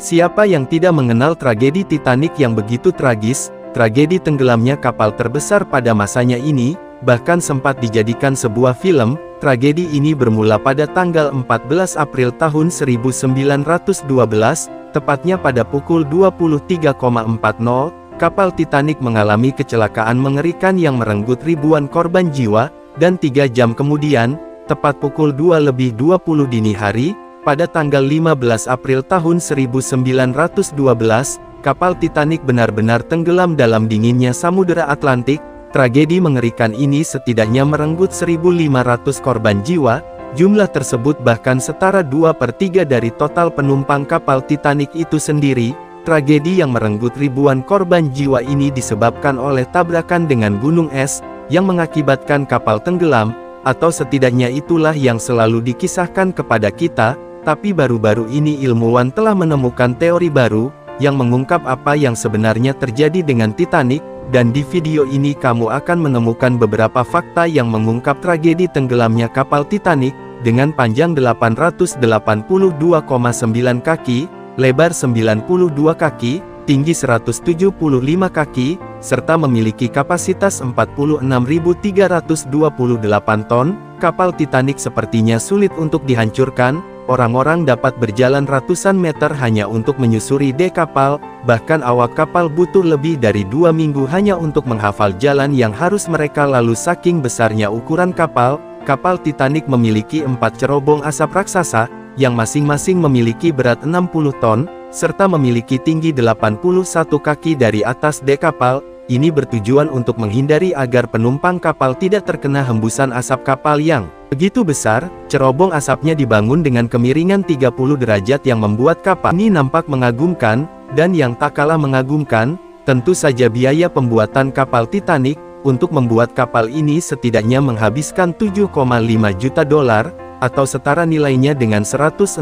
Siapa yang tidak mengenal tragedi Titanic yang begitu tragis? Tragedi tenggelamnya kapal terbesar pada masanya ini, bahkan sempat dijadikan sebuah film. Tragedi ini bermula pada tanggal 14 April tahun 1912, tepatnya pada pukul 23.40, kapal Titanic mengalami kecelakaan mengerikan yang merenggut ribuan korban jiwa, dan 3 jam kemudian, tepat pukul 2:20 dini hari, pada tanggal 15 April tahun 1912, kapal Titanic benar-benar tenggelam dalam dinginnya Samudera Atlantik. Tragedi mengerikan ini setidaknya merenggut 1.500 korban jiwa. Jumlah tersebut bahkan setara 2/3 dari total penumpang kapal Titanic itu sendiri. Tragedi yang merenggut ribuan korban jiwa ini disebabkan oleh tabrakan dengan gunung es, yang mengakibatkan kapal tenggelam, atau setidaknya itulah yang selalu dikisahkan kepada kita. Tapi baru-baru ini ilmuwan telah menemukan teori baru, yang mengungkap apa yang sebenarnya terjadi dengan Titanic, dan di video ini kamu akan menemukan beberapa fakta yang mengungkap tragedi tenggelamnya kapal Titanic, dengan panjang 882,9 kaki, lebar 92 kaki, tinggi 175 kaki, serta memiliki kapasitas 46.328 ton, kapal Titanic sepertinya sulit untuk dihancurkan. Orang-orang dapat berjalan ratusan meter hanya untuk menyusuri dek kapal, bahkan awak kapal butuh lebih dari 2 minggu hanya untuk menghafal jalan yang harus mereka lalu saking besarnya ukuran kapal. Kapal Titanic memiliki 4 cerobong asap raksasa, yang masing-masing memiliki berat 60 ton, serta memiliki tinggi 81 kaki dari atas dek kapal. Ini bertujuan untuk menghindari agar penumpang kapal tidak terkena hembusan asap kapal yang begitu besar. Cerobong asapnya dibangun dengan kemiringan 30 derajat yang membuat kapal ini nampak mengagumkan, dan yang tak kalah mengagumkan, tentu saja biaya pembuatan kapal Titanic. Untuk membuat kapal ini setidaknya menghabiskan 7,5 juta dolar, atau setara nilainya dengan 166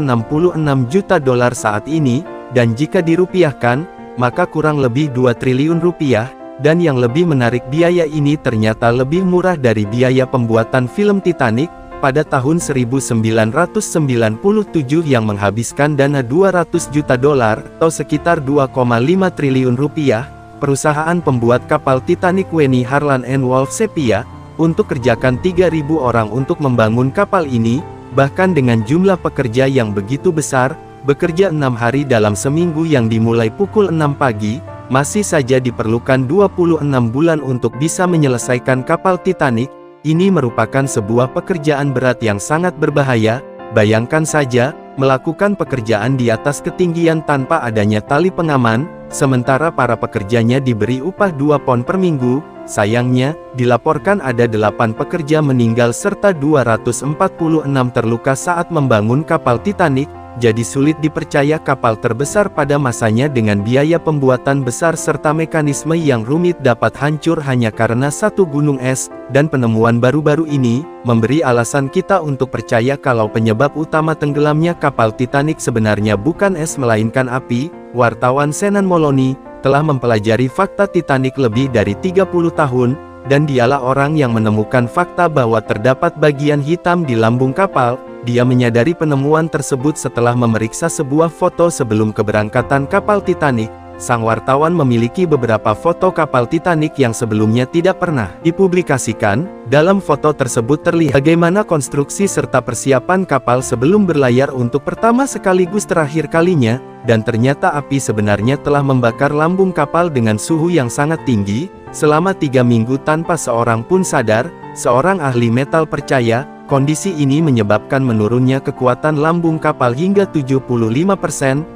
juta dolar saat ini, dan jika dirupiahkan, maka kurang lebih 2 triliun rupiah. Dan yang lebih menarik, biaya ini ternyata lebih murah dari biaya pembuatan film Titanic, pada tahun 1997 yang menghabiskan dana 200 juta dolar, atau sekitar 2,5 triliun rupiah. Perusahaan pembuat kapal Titanic Weni Harland & Wolff Sepia, untuk kerjakan 3.000 orang untuk membangun kapal ini, bahkan dengan jumlah pekerja yang begitu besar, bekerja 6 hari dalam seminggu yang dimulai pukul 6 pagi, masih saja diperlukan 26 bulan untuk bisa menyelesaikan kapal Titanic. Ini merupakan sebuah pekerjaan berat yang sangat berbahaya. Bayangkan saja, melakukan pekerjaan di atas ketinggian tanpa adanya tali pengaman, sementara para pekerjanya diberi upah 2 pon per minggu. Sayangnya, dilaporkan ada 8 pekerja meninggal serta 246 terluka saat membangun kapal Titanic. Jadi sulit dipercaya kapal terbesar pada masanya dengan biaya pembuatan besar serta mekanisme yang rumit dapat hancur hanya karena satu gunung es. Dan penemuan baru-baru ini, memberi alasan kita untuk percaya kalau penyebab utama tenggelamnya kapal Titanic sebenarnya bukan es melainkan api. Wartawan Shannon Moloney, telah mempelajari fakta Titanic lebih dari 30 tahun, dan dialah orang yang menemukan fakta bahwa terdapat bagian hitam di lambung kapal. Dia menyadari penemuan tersebut setelah memeriksa sebuah foto sebelum keberangkatan kapal Titanic. Sang wartawan memiliki beberapa foto kapal Titanic yang sebelumnya tidak pernah dipublikasikan. Dalam foto tersebut terlihat bagaimana konstruksi serta persiapan kapal sebelum berlayar untuk pertama sekaligus terakhir kalinya, dan ternyata api sebenarnya telah membakar lambung kapal dengan suhu yang sangat tinggi, selama 3 minggu tanpa seorang pun sadar. Seorang ahli metal percaya, kondisi ini menyebabkan menurunnya kekuatan lambung kapal hingga 75%.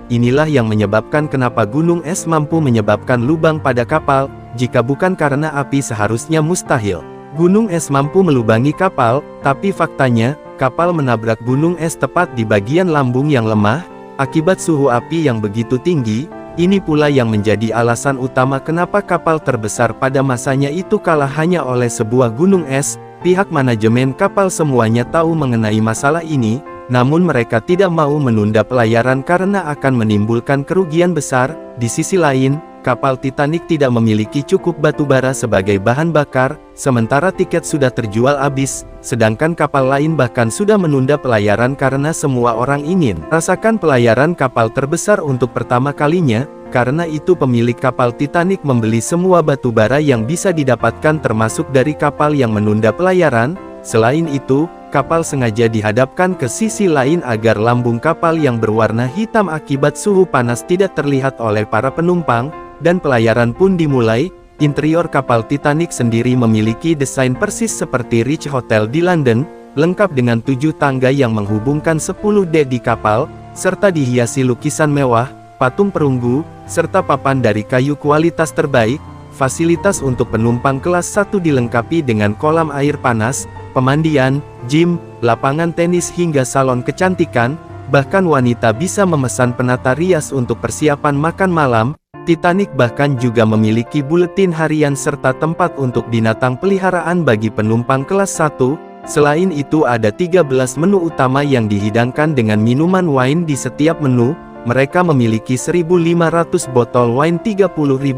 Inilah yang menyebabkan kenapa gunung es mampu menyebabkan lubang pada kapal. Jika bukan karena api seharusnya mustahil gunung es mampu melubangi kapal, tapi faktanya, kapal menabrak gunung es tepat di bagian lambung yang lemah. Akibat suhu api yang begitu tinggi, ini pula yang menjadi alasan utama kenapa kapal terbesar pada masanya itu kalah hanya oleh sebuah gunung es. Pihak manajemen kapal semuanya tahu mengenai masalah ini, namun mereka tidak mau menunda pelayaran karena akan menimbulkan kerugian besar. Di sisi lain, kapal Titanic tidak memiliki cukup batu bara sebagai bahan bakar, sementara tiket sudah terjual habis, sedangkan kapal lain bahkan sudah menunda pelayaran karena semua orang ingin rasakan pelayaran kapal terbesar untuk pertama kalinya. Karena itu pemilik kapal Titanic membeli semua batu bara yang bisa didapatkan termasuk dari kapal yang menunda pelayaran. Selain itu, kapal sengaja dihadapkan ke sisi lain agar lambung kapal yang berwarna hitam akibat suhu panas tidak terlihat oleh para penumpang, dan pelayaran pun dimulai. Interior kapal Titanic sendiri memiliki desain persis seperti Ritz Hotel di London, lengkap dengan 7 tangga yang menghubungkan 10 dek di kapal, serta dihiasi lukisan mewah, patung perunggu, serta papan dari kayu kualitas terbaik. Fasilitas untuk penumpang kelas 1 dilengkapi dengan kolam air panas, pemandian, gym, lapangan tenis hingga salon kecantikan. Bahkan wanita bisa memesan penata rias untuk persiapan makan malam. Titanic bahkan juga memiliki buletin harian serta tempat untuk binatang peliharaan bagi penumpang kelas 1. Selain itu ada 13 menu utama yang dihidangkan dengan minuman wine di setiap menu. Mereka memiliki 1.500 botol wine, 30.000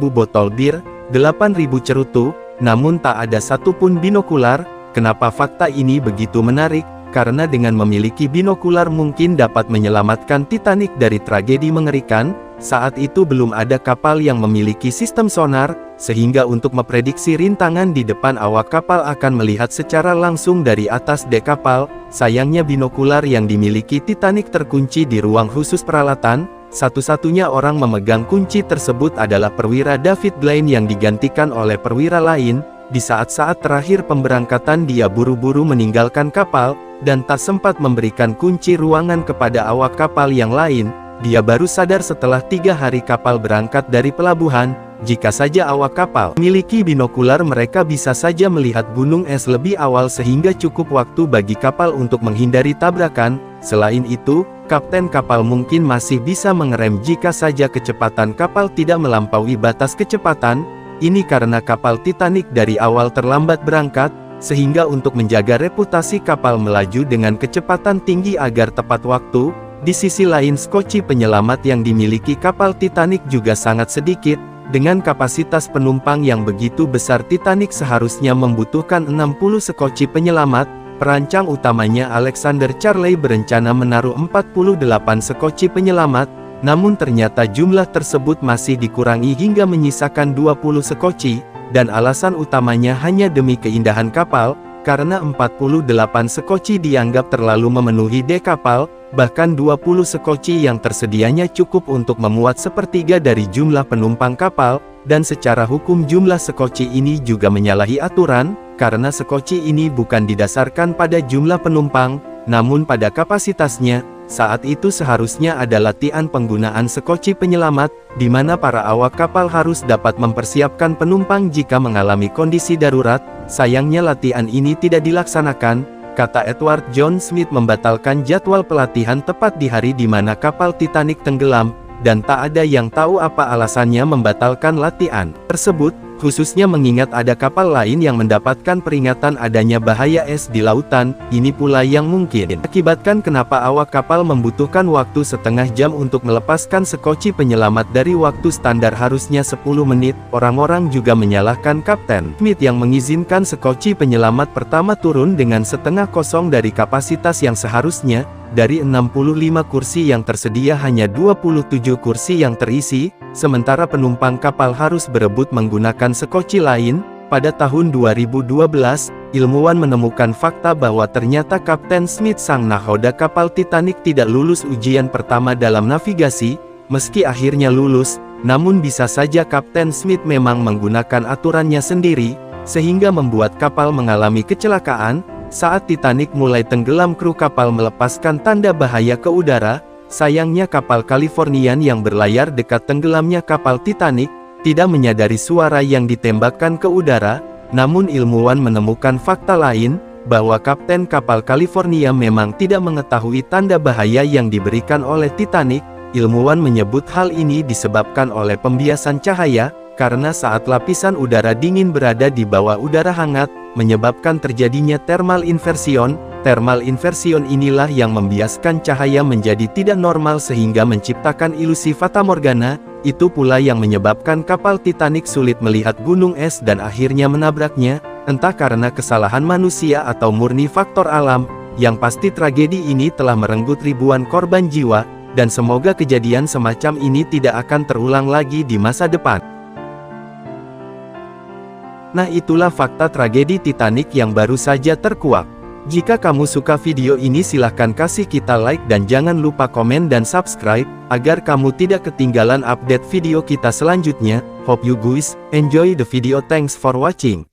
botol bir, 8.000 cerutu, namun tak ada satupun binokular. Kenapa fakta ini begitu menarik? Karena dengan memiliki binokular mungkin dapat menyelamatkan Titanic dari tragedi mengerikan. Saat itu belum ada kapal yang memiliki sistem sonar, sehingga untuk memprediksi rintangan di depan awak kapal akan melihat secara langsung dari atas dek kapal. Sayangnya binokular yang dimiliki Titanic terkunci di ruang khusus peralatan. Satu-satunya orang memegang kunci tersebut adalah perwira David Blaine yang digantikan oleh perwira lain. Di saat-saat terakhir pemberangkatan dia buru-buru meninggalkan kapal, dan tak sempat memberikan kunci ruangan kepada awak kapal yang lain. Dia baru sadar setelah 3 hari kapal berangkat dari pelabuhan. Jika saja awak kapal memiliki binokular, mereka bisa saja melihat gunung es lebih awal sehingga cukup waktu bagi kapal untuk menghindari tabrakan. Selain itu, kapten kapal mungkin masih bisa mengerem jika saja kecepatan kapal tidak melampaui batas kecepatan. Ini karena kapal Titanic dari awal terlambat berangkat, sehingga untuk menjaga reputasi kapal melaju dengan kecepatan tinggi agar tepat waktu. Di sisi lain, skoci penyelamat yang dimiliki kapal Titanic juga sangat sedikit. Dengan kapasitas penumpang yang begitu besar, Titanic seharusnya membutuhkan 60 skoci penyelamat. Perancang utamanya Alexander Charley berencana menaruh 48 skoci penyelamat, namun ternyata jumlah tersebut masih dikurangi hingga menyisakan 20 skoci, dan alasan utamanya hanya demi keindahan kapal, karena 48 skoci dianggap terlalu memenuhi dek kapal. Bahkan 20 skoci yang tersedianya cukup untuk memuat sepertiga dari jumlah penumpang kapal, dan secara hukum jumlah skoci ini juga menyalahi aturan, karena skoci ini bukan didasarkan pada jumlah penumpang, namun pada kapasitasnya. Saat itu seharusnya ada latihan penggunaan skoci penyelamat, di mana para awak kapal harus dapat mempersiapkan penumpang jika mengalami kondisi darurat. Sayangnya latihan ini tidak dilaksanakan. Kata Edward John Smith membatalkan jadwal pelatihan tepat di hari di mana kapal Titanic tenggelam, dan tak ada yang tahu apa alasannya membatalkan latihan tersebut, khususnya mengingat ada kapal lain yang mendapatkan peringatan adanya bahaya es di lautan. Ini pula yang mungkin akibatkan kenapa awak kapal membutuhkan waktu setengah jam untuk melepaskan skoci penyelamat dari waktu standar harusnya 10 menit. Orang-orang juga menyalahkan Kapten Smith yang mengizinkan skoci penyelamat pertama turun dengan setengah kosong dari kapasitas yang seharusnya. Dari 65 kursi yang tersedia hanya 27 kursi yang terisi, sementara penumpang kapal harus berebut menggunakan skoci lain. Pada tahun 2012, ilmuwan menemukan fakta bahwa ternyata Kapten Smith, sang nahoda kapal Titanic, tidak lulus ujian pertama dalam navigasi. Meski akhirnya lulus, namun bisa saja Kapten Smith memang menggunakan aturannya sendiri, sehingga membuat kapal mengalami kecelakaan. Saat Titanic mulai tenggelam, kru kapal melepaskan tanda bahaya ke udara. Sayangnya kapal Californian yang berlayar dekat tenggelamnya kapal Titanic, tidak menyadari suara yang ditembakkan ke udara. Namun ilmuwan menemukan fakta lain, bahwa kapten kapal California memang tidak mengetahui tanda bahaya yang diberikan oleh Titanic. Ilmuwan menyebut hal ini disebabkan oleh pembiasan cahaya, karena saat lapisan udara dingin berada di bawah udara hangat, menyebabkan terjadinya thermal inversion. Thermal inversion inilah yang membiaskan cahaya menjadi tidak normal sehingga menciptakan ilusi fatamorgana. Itu pula yang menyebabkan kapal Titanic sulit melihat gunung es dan akhirnya menabraknya, entah karena kesalahan manusia atau murni faktor alam. Yang pasti tragedi ini telah merenggut ribuan korban jiwa, dan semoga kejadian semacam ini tidak akan terulang lagi di masa depan. Nah, itulah fakta tragedi Titanic yang baru saja terkuak. Jika kamu suka video ini silahkan kasih kita like dan jangan lupa komen dan subscribe, agar kamu tidak ketinggalan update video kita selanjutnya. Hope you guys enjoy the video. Thanks for watching.